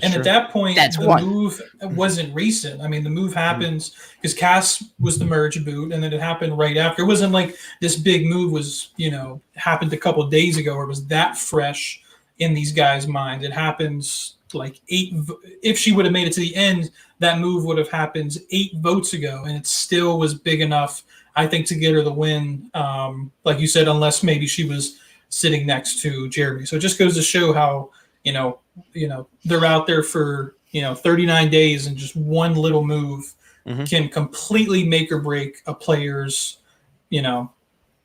At that point, move wasn't recent. I mean, the move happens because Cass was the merge boot, and then it happened right after. It wasn't like this big move was, you know, happened a couple of days ago, or it was that fresh in these guys' minds. It happens like 8. If she would have made it to the end, that move would have happened 8 votes ago, and it still was big enough, I think, to get her the win. Like you said, unless maybe she was sitting next to Jeremy. So it just goes to show how, you know, they're out there for, 39 days, and just one little move can completely make or break a player's,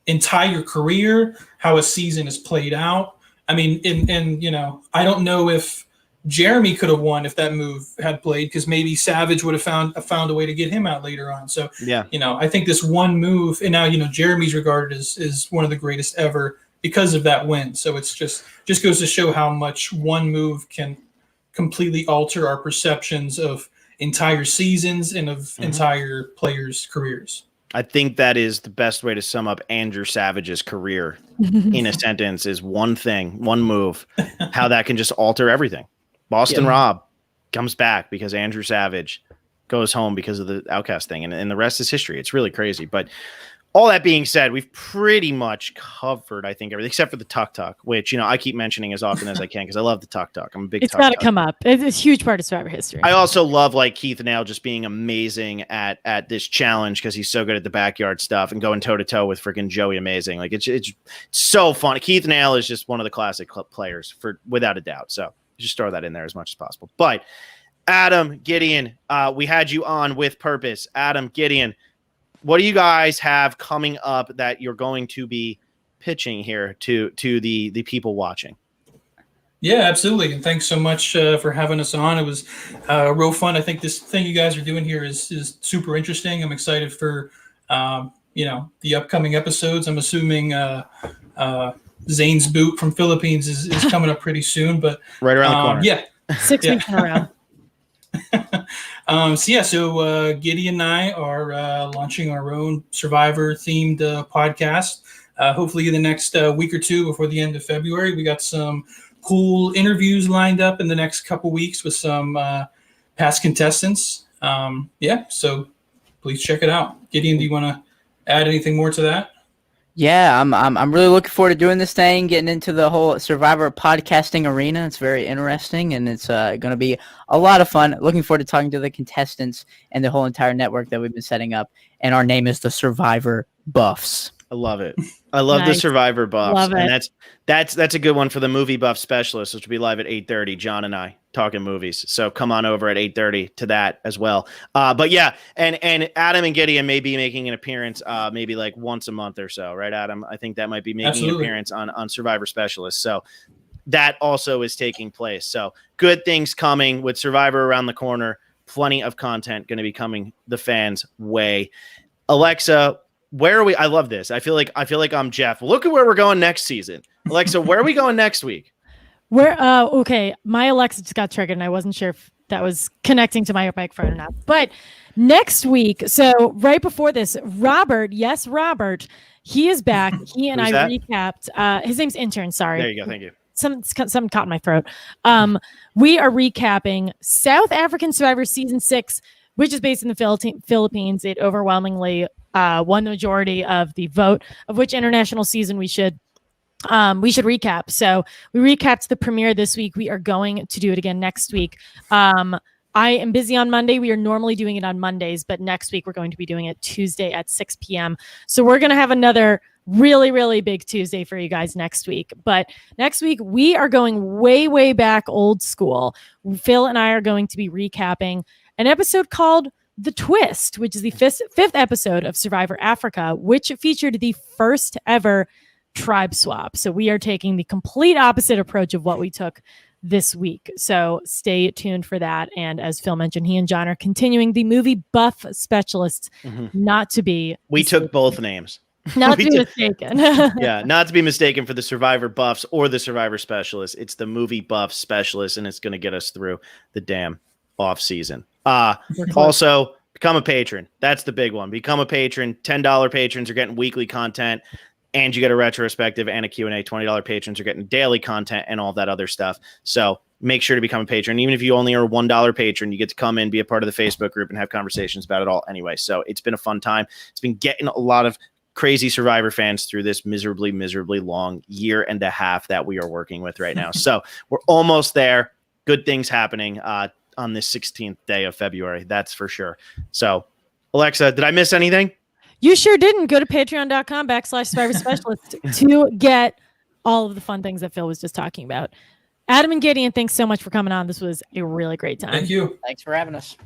entire career, how a season is played out. I mean, and I don't know if Jeremy could have won if that move had played, because maybe Savage would have found a way to get him out later on. So, I think this one move, and now, Jeremy's regarded as one of the greatest ever because of that win. So it's just goes to show how much one move can completely alter our perceptions of entire seasons and of entire players' careers. I think that is the best way to sum up Andrew Savage's career in a sentence, is one thing, one move, how that can just alter everything. Boston Rob comes back because Andrew Savage goes home because of the Outcast thing, and the rest is history. It's really crazy. But all that being said, we've pretty much covered, I think, everything except for the Tuck Tuck, which, I keep mentioning as often as I can because I love the Tuck Tuck. I'm a big. It's got to come up. It's a huge part of Survivor history. I also love, like, Keith and Al just being amazing at this challenge because he's so good at the backyard stuff and going toe to toe with freaking Joey Amazing. Like, it's so fun. Keith and Al is just one of the classic players without a doubt. So just throw that in there as much as possible. But Adam, Gideon, we had you on with purpose. Adam, Gideon, what do you guys have coming up that you're going to be pitching here to the people watching? Yeah, absolutely. And thanks so much for having us on. It was real fun. I think this thing you guys are doing here is super interesting. I'm excited for, the upcoming episodes. I'm assuming Zane's boot from Philippines is coming up pretty soon, but right around the corner. Yeah. 6 weeks in a row. So Gideon and I are launching our own Survivor-themed podcast. Hopefully in the next week or two before the end of February. We got some cool interviews lined up in the next couple weeks with some past contestants. So please check it out. Gideon, do you want to add anything more to that? Yeah, I'm really looking forward to doing this thing, getting into the whole Survivor podcasting arena. It's very interesting, and it's going to be a lot of fun. Looking forward to talking to the contestants and the whole entire network that we've been setting up. And our name is the Survivor Buffs. I love it. I love the Survivor Buffs. Love it. And that's a good one for the Movie Buff Specialist, which will be live at 8:30. John and I talking movies. So come on over at 8:30 to that as well. But yeah, and Adam and Gideon may be making an appearance maybe like once a month or so, right, Adam? I think that might be making an appearance on Survivor Specialist. So that also is taking place. So good things coming with Survivor around the corner. Plenty of content going to be coming the fans' way. Alexa, where are we? I love this. I feel like I'm Jeff. Look at where we're going next season. Alexa, where are we going next week? Okay. My Alexa just got triggered and I wasn't sure if that was connecting to my microphone or not. But next week, so right before this, Robert, he is back. He and I recapped. His name's Intern. Sorry. There you go. Thank you. Something caught in my throat. We are recapping South African Survivor Season 6, which is based in the Philippines. It overwhelmingly won the majority of the vote of which international season we should we should recap. So we recapped the premiere this week. We are going to do it again next week. I am busy on Monday. We are normally doing it on Mondays, but next week we're going to be doing it Tuesday at 6 p.m. So we're going to have another really, really big Tuesday for you guys next week. But next week we are going way, way back old school. Phil and I are going to be recapping an episode called The Twist, which is the fifth episode of Survivor Africa, which featured the first ever tribe swap. So we are taking the complete opposite approach of what we took this week. So stay tuned for that. And as Phil mentioned, he and John are continuing the movie buff specialists, not to be We took both names. Not to be mistaken. Yeah, not to be mistaken for the Survivor buffs or the Survivor specialists. It's the movie buff specialist, and it's going to get us through the damn off season. Also, become a patron. That's the big one. Become a patron. $10 patrons are getting weekly content, and you get a retrospective and a Q&A. $20 patrons are getting daily content and all that other stuff. So make sure to become a patron. Even if you only are a $1 patron, you get to come in, be a part of the Facebook group, and have conversations about it all anyway. So it's been a fun time. It's been getting a lot of crazy Survivor fans through this miserably, miserably long year and a half that we are working with right now. So we're almost there. Good things happening on this 16th day of February. That's for sure. So, Alexa, did I miss anything? You sure didn't. Go to patreon.com/Survivor Specialist to get all of the fun things that Phil was just talking about. Adam and Gideon, thanks so much for coming on. This was a really great time. Thank you. Thanks for having us.